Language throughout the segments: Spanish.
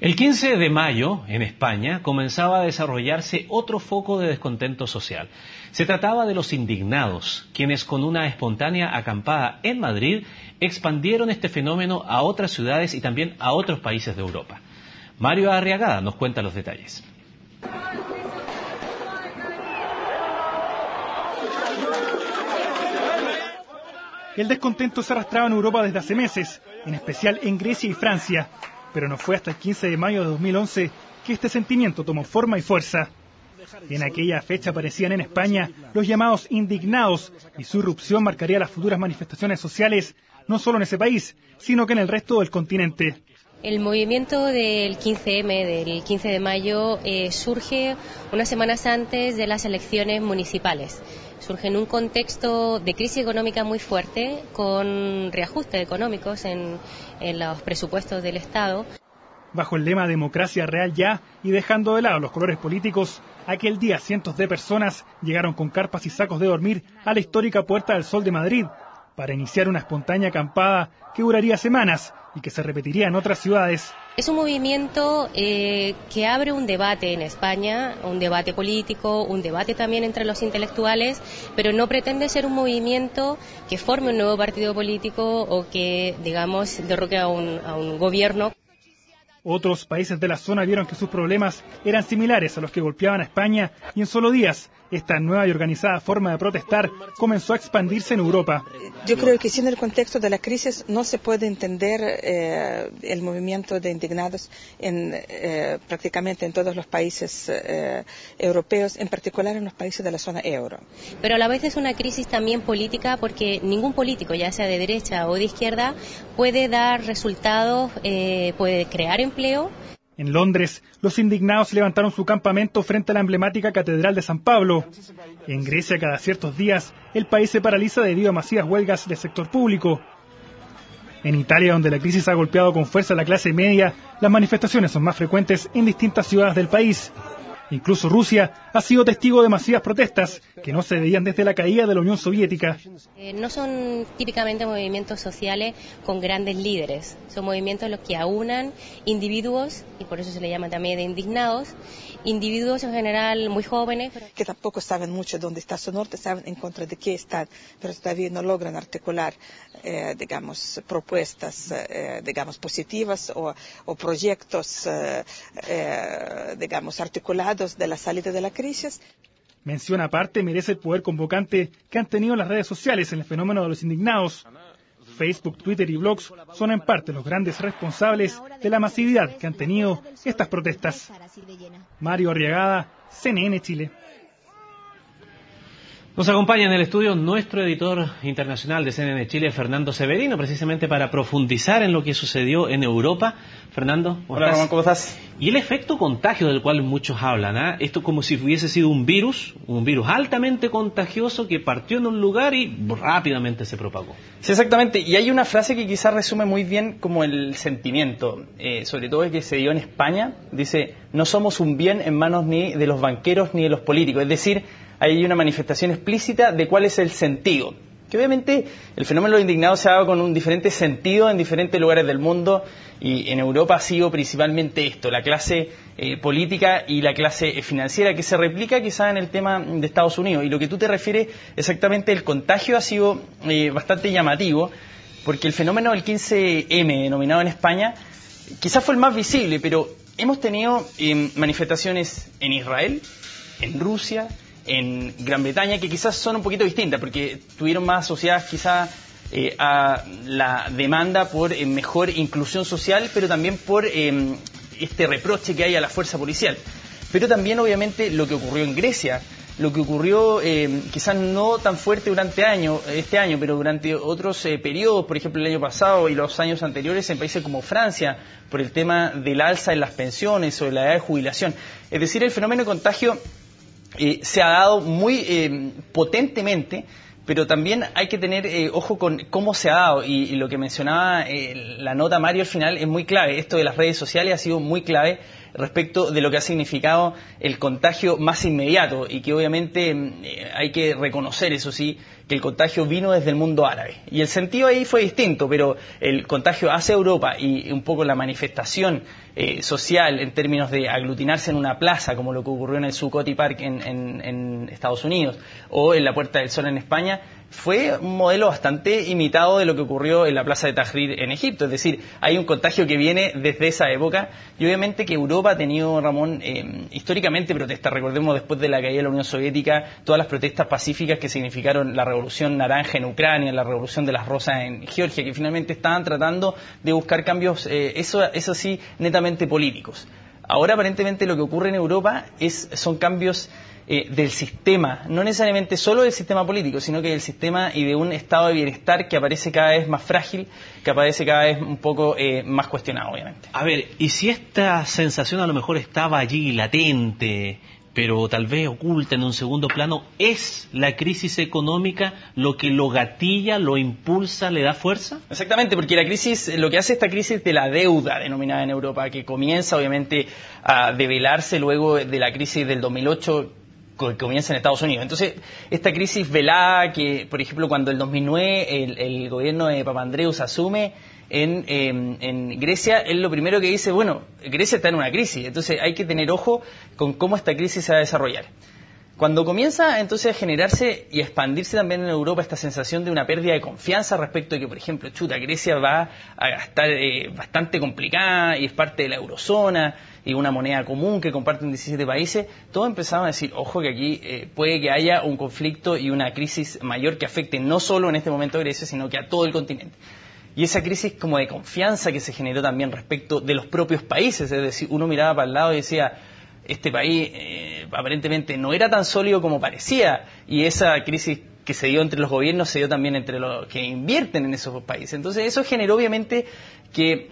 El 15 de mayo, en España, comenzaba a desarrollarse otro foco de descontento social. Se trataba de los indignados, quienes con una espontánea acampada en Madrid expandieron este fenómeno a otras ciudades y también a otros países de Europa. Mario Arriagada nos cuenta los detalles. El descontento se arrastraba en Europa desde hace meses, en especial en Grecia y Francia. Pero no fue hasta el 15 de mayo de 2011 que este sentimiento tomó forma y fuerza. En aquella fecha aparecían en España los llamados indignados y su irrupción marcaría las futuras manifestaciones sociales, no solo en ese país, sino que en el resto del continente. El movimiento del 15M, del 15 de mayo, surge unas semanas antes de las elecciones municipales. Surge en un contexto de crisis económica muy fuerte, con reajustes económicos en los presupuestos del Estado. Bajo el lema Democracia Real Ya y dejando de lado los colores políticos, aquel día cientos de personas llegaron con carpas y sacos de dormir a la histórica Puerta del Sol de Madrid para iniciar una espontánea acampada que duraría semanas y que se repetiría en otras ciudades. Es un movimiento que abre un debate en España, un debate político, un debate también entre los intelectuales, pero no pretende ser un movimiento que forme un nuevo partido político o que, digamos, derroque a un gobierno. Otros países de la zona vieron que sus problemas eran similares a los que golpeaban a España y en solo días esta nueva y organizada forma de protestar comenzó a expandirse en Europa. Yo creo que sin el contexto de la crisis no se puede entender el movimiento de indignados prácticamente en todos los países europeos, en particular en los países de la zona euro. Pero a la vez es una crisis también política porque ningún político, ya sea de derecha o de izquierda, puede dar resultados, puede crear empleo. En Londres, los indignados levantaron su campamento frente a la emblemática Catedral de San Pablo. En Grecia, cada ciertos días, el país se paraliza debido a masivas huelgas del sector público. En Italia, donde la crisis ha golpeado con fuerza a la clase media, las manifestaciones son más frecuentes en distintas ciudades del país. Incluso Rusia ha sido testigo de masivas protestas que no se veían desde la caída de la Unión Soviética. No son típicamente movimientos sociales con grandes líderes, son movimientos los que aunan individuos, y por eso se le llama también de indignados, individuos en general muy jóvenes. Que tampoco saben mucho dónde está su norte, saben en contra de qué están, pero todavía no logran articular, propuestas, positivas o proyectos, articulados de la salida de la crisis. Mención aparte merece el poder convocante que han tenido las redes sociales en el fenómeno de los indignados. Facebook, Twitter y blogs son en parte los grandes responsables de la masividad que han tenido estas protestas. Mario Arriagada, CNN Chile. Nos acompaña en el estudio nuestro editor internacional de CNN Chile, Fernando Severino, precisamente para profundizar en lo que sucedió en Europa. Fernando, hola Ramón, ¿cómo estás? Y el efecto contagio del cual muchos hablan, Esto como si hubiese sido un virus altamente contagioso que partió en un lugar y rápidamente se propagó. Sí, exactamente, y hay una frase que quizás resume muy bien como el sentimiento, sobre todo el que se dio en España, dice, no somos un bien en manos ni de los banqueros ni de los políticos, es decir, hay una manifestación explícita de cuál es el sentido. Que obviamente el fenómeno de los indignados se ha dado con un diferente sentido en diferentes lugares del mundo y en Europa ha sido principalmente esto, la clase política y la clase financiera que se replica quizá en el tema de Estados Unidos. Y lo que tú te refieres exactamente, el contagio ha sido bastante llamativo porque el fenómeno del 15M denominado en España quizás fue el más visible, pero hemos tenido manifestaciones en Israel, en Rusia, en Gran Bretaña, que quizás son un poquito distintas, porque estuvieron más asociadas quizás a la demanda por mejor inclusión social, pero también por este reproche que hay a la fuerza policial. Pero también, obviamente, lo que ocurrió en Grecia, lo que ocurrió quizás no tan fuerte durante este año, pero durante otros periodos, por ejemplo el año pasado y los años anteriores en países como Francia, por el tema del alza en las pensiones o de la edad de jubilación. Es decir, el fenómeno de contagio se ha dado muy potentemente, pero también hay que tener ojo con cómo se ha dado, y lo que mencionaba la nota Mario al final es muy clave. Esto de las redes sociales ha sido muy clave respecto de lo que ha significado el contagio más inmediato, y que obviamente hay que reconocer, eso sí, que el contagio vino desde el mundo árabe. Y el sentido ahí fue distinto, pero el contagio hacia Europa y un poco la manifestación social en términos de aglutinarse en una plaza, como lo que ocurrió en el Zuccotti Park en Estados Unidos o en la Puerta del Sol en España, fue un modelo bastante imitado de lo que ocurrió en la Plaza de Tahrir en Egipto. Es decir, hay un contagio que viene desde esa época y obviamente que Europa ha tenido, Ramón, históricamente protestas. Recordemos después de la caída de la Unión Soviética, todas las protestas pacíficas que significaron la Revolución Naranja en Ucrania, la Revolución de las Rosas en Georgia, que finalmente estaban tratando de buscar cambios, eso sí, netamente políticos. Ahora aparentemente lo que ocurre en Europa son cambios del sistema, no necesariamente solo del sistema político, sino que del sistema y de un estado de bienestar que aparece cada vez más frágil, que aparece cada vez un poco más cuestionado, obviamente. A ver, ¿y si esta sensación a lo mejor estaba allí latente, pero tal vez oculta en un segundo plano, es la crisis económica lo que lo gatilla, lo impulsa, le da fuerza? Exactamente, porque lo que hace esta crisis de la deuda denominada en Europa, que comienza obviamente a develarse luego de la crisis del 2008, que comienza en Estados Unidos. Entonces, esta crisis velada que, por ejemplo, cuando en 2009 el gobierno de Papandreou asume en Grecia, él lo primero que dice, bueno, Grecia está en una crisis, entonces hay que tener ojo con cómo esta crisis se va a desarrollar. Cuando comienza entonces a generarse y a expandirse también en Europa esta sensación de una pérdida de confianza respecto de que, por ejemplo, Grecia va a estar bastante complicada y es parte de la eurozona y una moneda común que comparten 17 países, todos empezaron a decir, ojo que aquí puede que haya un conflicto y una crisis mayor que afecte no solo en este momento a Grecia, sino que a todo el continente. Y esa crisis como de confianza que se generó también respecto de los propios países, es decir, uno miraba para el lado y decía, este país aparentemente no era tan sólido como parecía, y esa crisis que se dio entre los gobiernos se dio también entre los que invierten en esos países. Entonces eso generó obviamente que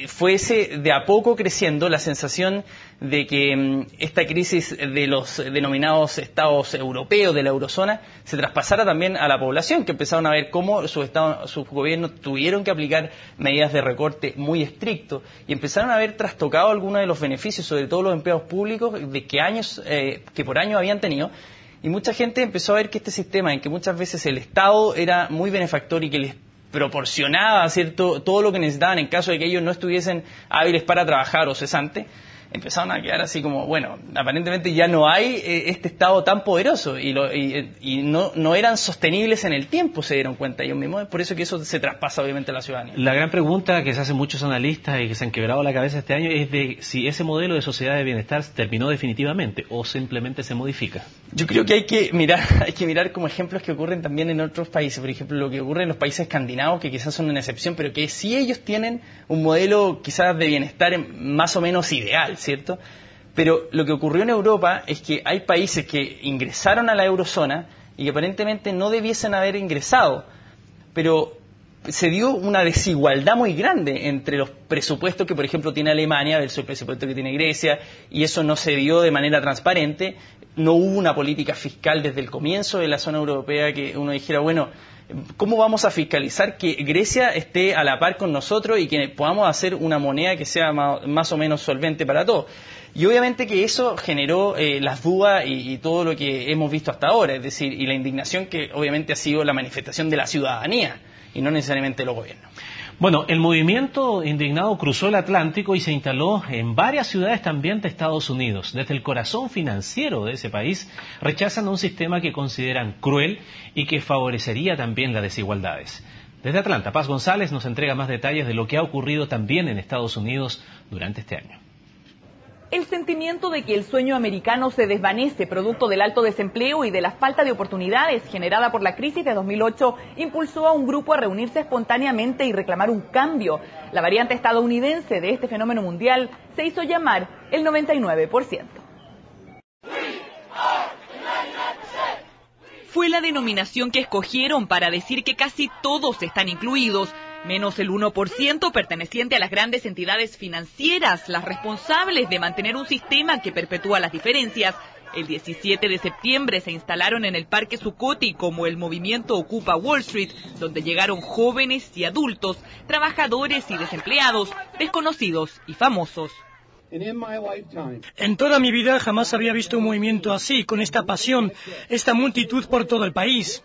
fuese de a poco creciendo la sensación de que esta crisis de los denominados estados europeos de la eurozona se traspasara también a la población, que empezaron a ver cómo sus gobiernos tuvieron que aplicar medidas de recorte muy estrictos y empezaron a ver trastocado algunos de los beneficios, sobre todo los empleados públicos, que por años habían tenido. Y mucha gente empezó a ver que este sistema en que muchas veces el Estado era muy benefactor y que les proporcionaba, ¿cierto?, todo lo que necesitaban en caso de que ellos no estuviesen hábiles para trabajar o cesantes, empezaron a quedar así como, bueno, aparentemente ya no hay este Estado tan poderoso y no eran sostenibles en el tiempo, se dieron cuenta ellos mismos. Es por eso que eso se traspasa obviamente a la ciudadanía. La gran pregunta que se hacen muchos analistas y que se han quebrado la cabeza este año es de si ese modelo de sociedad de bienestar terminó definitivamente o simplemente se modifica. Yo creo que hay que mirar como ejemplos que ocurren también en otros países. Por ejemplo, lo que ocurre en los países escandinavos, que quizás son una excepción, pero que sí ellos tienen un modelo quizás de bienestar más o menos ideal, ¿cierto? Pero lo que ocurrió en Europa es que hay países que ingresaron a la eurozona y que aparentemente no debiesen haber ingresado, pero se dio una desigualdad muy grande entre los presupuestos que, por ejemplo, tiene Alemania versus el presupuesto que tiene Grecia, y eso no se dio de manera transparente. No hubo una política fiscal desde el comienzo de la zona europea que uno dijera, bueno, ¿cómo vamos a fiscalizar que Grecia esté a la par con nosotros y que podamos hacer una moneda que sea más o menos solvente para todos? Y obviamente que eso generó las dudas y todo lo que hemos visto hasta ahora, es decir, y la indignación que obviamente ha sido la manifestación de la ciudadanía y no necesariamente de los gobiernos. Bueno, el movimiento indignado cruzó el Atlántico y se instaló en varias ciudades también de Estados Unidos. Desde el corazón financiero de ese país rechazan un sistema que consideran cruel y que favorecería también las desigualdades. Desde Atlanta, Paz González nos entrega más detalles de lo que ha ocurrido también en Estados Unidos durante este año. El sentimiento de que el sueño americano se desvanece producto del alto desempleo y de la falta de oportunidades generada por la crisis de 2008 impulsó a un grupo a reunirse espontáneamente y reclamar un cambio. La variante estadounidense de este fenómeno mundial se hizo llamar el 99%. Fue la denominación que escogieron para decir que casi todos están incluidos, menos el 1% perteneciente a las grandes entidades financieras, las responsables de mantener un sistema que perpetúa las diferencias. El 17 de septiembre se instalaron en el Parque Zuccotti como el movimiento Ocupa Wall Street, donde llegaron jóvenes y adultos, trabajadores y desempleados, desconocidos y famosos. En toda mi vida jamás había visto un movimiento así, con esta pasión, esta multitud por todo el país.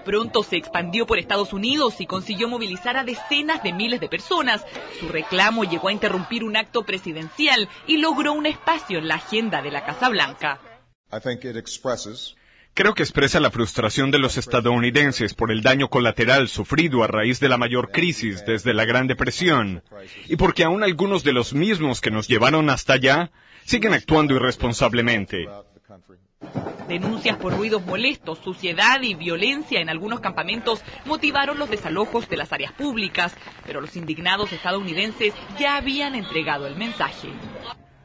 Pronto se expandió por Estados Unidos y consiguió movilizar a decenas de miles de personas. Su reclamo llegó a interrumpir un acto presidencial y logró un espacio en la agenda de la Casa Blanca. Creo que expresa la frustración de los estadounidenses por el daño colateral sufrido a raíz de la mayor crisis desde la Gran Depresión, y porque aún algunos de los mismos que nos llevaron hasta allá siguen actuando irresponsablemente. Denuncias por ruidos molestos, suciedad y violencia en algunos campamentos motivaron los desalojos de las áreas públicas, pero los indignados estadounidenses ya habían entregado el mensaje.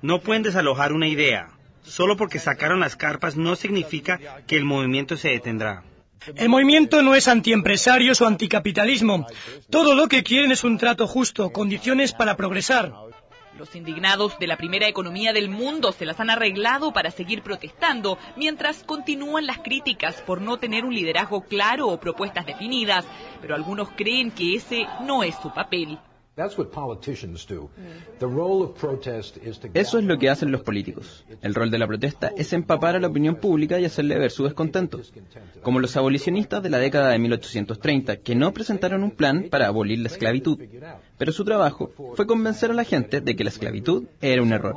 No pueden desalojar una idea. Solo porque sacaron las carpas no significa que el movimiento se detendrá. El movimiento no es antiempresarios o anticapitalismo. Todo lo que quieren es un trato justo, condiciones para progresar. Los indignados de la primera economía del mundo se las han arreglado para seguir protestando, mientras continúan las críticas por no tener un liderazgo claro o propuestas definidas, pero algunos creen que ese no es su papel. Eso es lo que hacen los políticos. El rol de la protesta es empapar a la opinión pública y hacerle ver su descontento. Como los abolicionistas de la década de 1830, que no presentaron un plan para abolir la esclavitud. Pero su trabajo fue convencer a la gente de que la esclavitud era un error.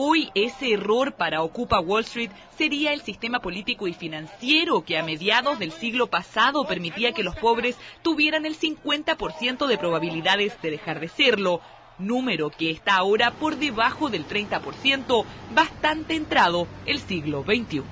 Hoy ese error para Ocupa Wall Street sería el sistema político y financiero que a mediados del siglo pasado permitía que los pobres tuvieran el 50% de probabilidades de dejar de serlo, número que está ahora por debajo del 30%, bastante entrado el siglo XXI.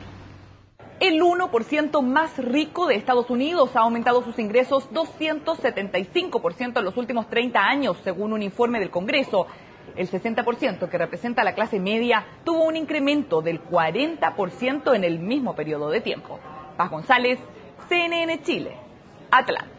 El 1% más rico de Estados Unidos ha aumentado sus ingresos 275% en los últimos 30 años, según un informe del Congreso. El 60%, que representa a la clase media, tuvo un incremento del 40% en el mismo periodo de tiempo. Paz González, CNN Chile, Atlanta.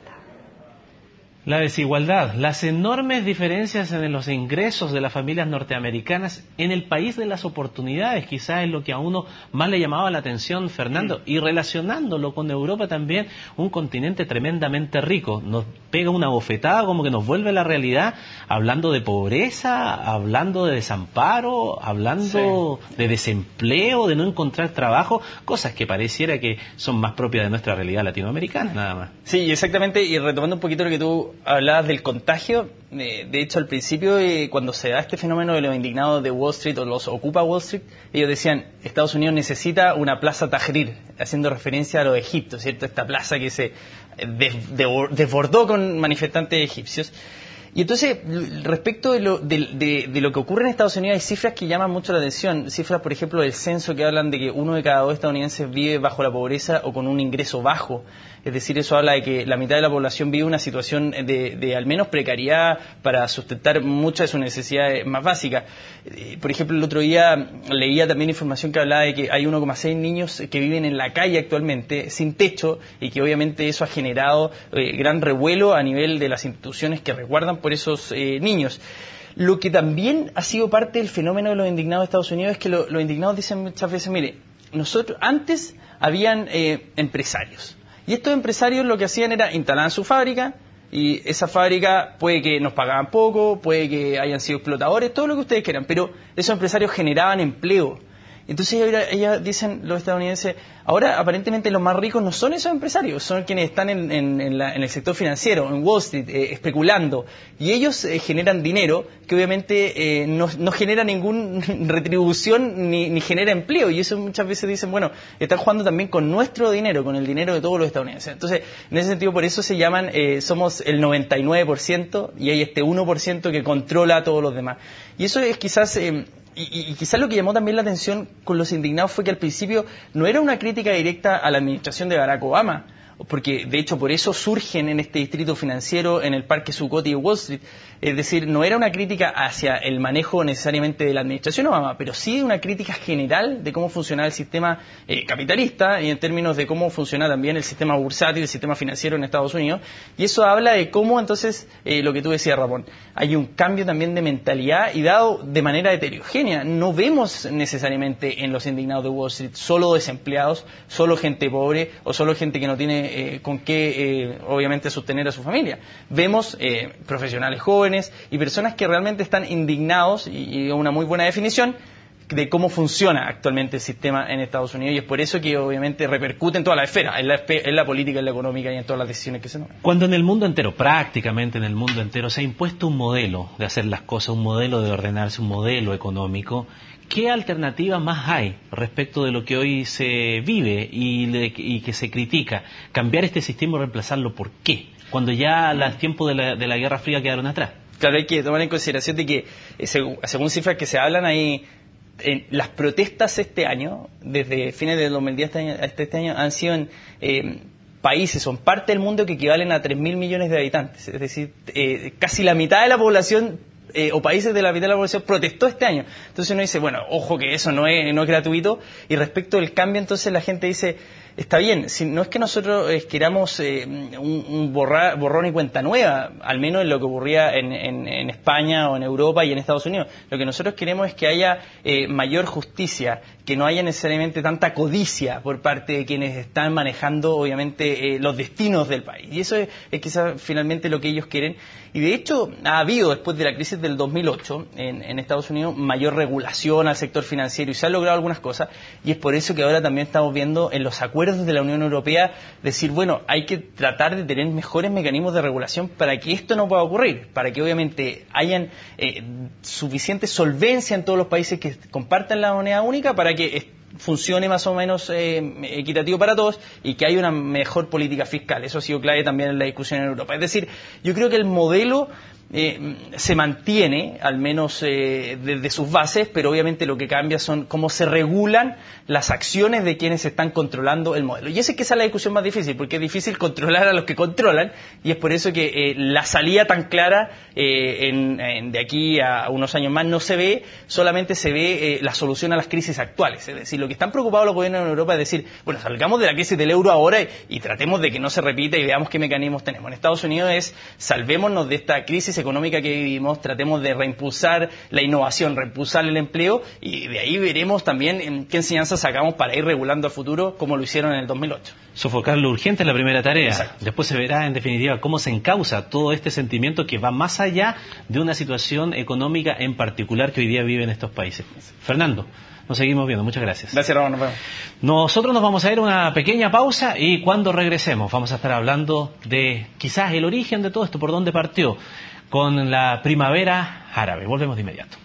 La desigualdad, las enormes diferencias en los ingresos de las familias norteamericanas en el país de las oportunidades, quizás es lo que a uno más le llamaba la atención, Fernando, y relacionándolo con Europa también, un continente tremendamente rico. Nos pega una bofetada, como que nos vuelve a la realidad, hablando de pobreza, hablando de desamparo, hablando de desempleo, de no encontrar trabajo, cosas que pareciera que son más propias de nuestra realidad latinoamericana, nada más. Sí, exactamente, y retomando un poquito lo que tú hablabas del contagio, de hecho al principio cuando se da este fenómeno de los indignados de Wall Street o los Ocupa Wall Street, ellos decían, Estados Unidos necesita una plaza Tahrir, haciendo referencia a los egipcios, ¿cierto? Esta plaza que se desbordó con manifestantes egipcios. Y entonces, respecto de lo que ocurre en Estados Unidos, hay cifras que llaman mucho la atención. Cifras, por ejemplo, del censo que hablan de que 1 de cada 2 estadounidenses vive bajo la pobreza o con un ingreso bajo. Es decir, eso habla de que la mitad de la población vive una situación de al menos precariedad para sustentar muchas de sus necesidades más básicas. Por ejemplo, el otro día leía también información que hablaba de que hay 1,6 niños que viven en la calle actualmente, sin techo, y que obviamente eso ha generado gran revuelo a nivel de las instituciones que resguardan por esos niños. Lo que también ha sido parte del fenómeno de los indignados de Estados Unidos es que los indignados dicen muchas veces, mire, nosotros antes habían empresarios. Y estos empresarios lo que hacían era instalar su fábrica, y esa fábrica puede que nos pagaban poco, puede que hayan sido explotadores, todo lo que ustedes quieran, pero esos empresarios generaban empleo. Entonces ellas dicen, los estadounidenses, ahora aparentemente los más ricos no son esos empresarios, son quienes están en el sector financiero, en Wall Street, especulando. Y ellos generan dinero que obviamente no genera ninguna retribución ni genera empleo. Y eso muchas veces dicen, bueno, están jugando también con nuestro dinero, con el dinero de todos los estadounidenses. Entonces, en ese sentido, por eso se llaman, somos el 99% y hay este 1% que controla a todos los demás. Y eso es quizás... Y quizás lo que llamó también la atención con los indignados fue que al principio no era una crítica directa a la administración de Barack Obama, porque de hecho por eso surgen en este distrito financiero, en el Parque Zuccotti de Wall Street. Es decir, no era una crítica hacia el manejo necesariamente de la administración Obama, pero sí una crítica general de cómo funcionaba el sistema capitalista y en términos de cómo funciona también el sistema bursátil, el sistema financiero en Estados Unidos. Y eso habla de cómo entonces, lo que tú decías, Ramón, hay un cambio también de mentalidad y dado de manera heterogénea. No vemos necesariamente en los indignados de Wall Street solo desempleados, solo gente pobre o solo gente que no tiene con qué, obviamente, sostener a su familia. Vemos profesionales jóvenes y personas que realmente están indignados, y una muy buena definición, de cómo funciona actualmente el sistema en Estados Unidos, y es por eso que obviamente repercute en toda la esfera, en la política, en la económica y en todas las decisiones que se toman. Cuando en el mundo entero, prácticamente en el mundo entero, se ha impuesto un modelo de hacer las cosas, un modelo de ordenarse, un modelo económico, ¿qué alternativa más hay respecto de lo que hoy se vive y que se critica? Cambiar este sistema y reemplazarlo, ¿por qué? Cuando ya los tiempos de la Guerra Fría quedaron atrás. Claro, hay que tomar en consideración de que, según cifras que se hablan, hay las protestas este año, desde fines del 2010 hasta este año, han sido en países, son parte del mundo que equivalen a 3.000 millones de habitantes. Es decir, casi la mitad de la población, o países de la mitad de la población, protestó este año. Entonces uno dice, bueno, ojo que eso no es gratuito. Y respecto del cambio, entonces la gente dice, está bien, si no es que nosotros queramos un borrón y cuenta nueva, al menos en lo que ocurría en España o en Europa y en Estados Unidos. Lo que nosotros queremos es que haya mayor justicia, que no haya necesariamente tanta codicia por parte de quienes están manejando, obviamente, los destinos del país. Y eso es quizás finalmente lo que ellos quieren. Y de hecho ha habido, después de la crisis del 2008 en Estados Unidos, mayor regulación al sector financiero y se han logrado algunas cosas, y es por eso que ahora también estamos viendo en los acuerdos de la Unión Europea decir, bueno, hay que tratar de tener mejores mecanismos de regulación para que esto no pueda ocurrir, para que obviamente hayan suficiente solvencia en todos los países que compartan la moneda única para que funcione más o menos equitativo para todos y que haya una mejor política fiscal. Eso ha sido clave también en la discusión en Europa. Es decir, yo creo que el modelo se mantiene, al menos desde sus bases, pero obviamente lo que cambia son cómo se regulan las acciones de quienes están controlando el modelo. Y esa es la discusión más difícil, porque es difícil controlar a los que controlan, y es por eso que la salida tan clara de aquí a unos años más no se ve, solamente se ve la solución a las crisis actuales. Es decir, lo que están preocupados los gobiernos en Europa es decir, bueno, salgamos de la crisis del euro ahora y tratemos de que no se repita y veamos qué mecanismos tenemos. En Estados Unidos es, salvémonos de esta crisis económica que vivimos, tratemos de reimpulsar la innovación, reimpulsar el empleo, y de ahí veremos también qué enseñanzas sacamos para ir regulando al futuro, como lo hicieron en el 2008. Sofocar lo urgente es la primera tarea. Exacto. Después se verá en definitiva cómo se encausa todo este sentimiento que va más allá de una situación económica en particular que hoy día viven estos países. Fernando, nos seguimos viendo. Muchas gracias. Gracias, Ramón. Nos vemos. Nosotros nos vamos a ir a una pequeña pausa y cuando regresemos vamos a estar hablando de quizás el origen de todo esto, por dónde partió con la primavera árabe. Volvemos de inmediato.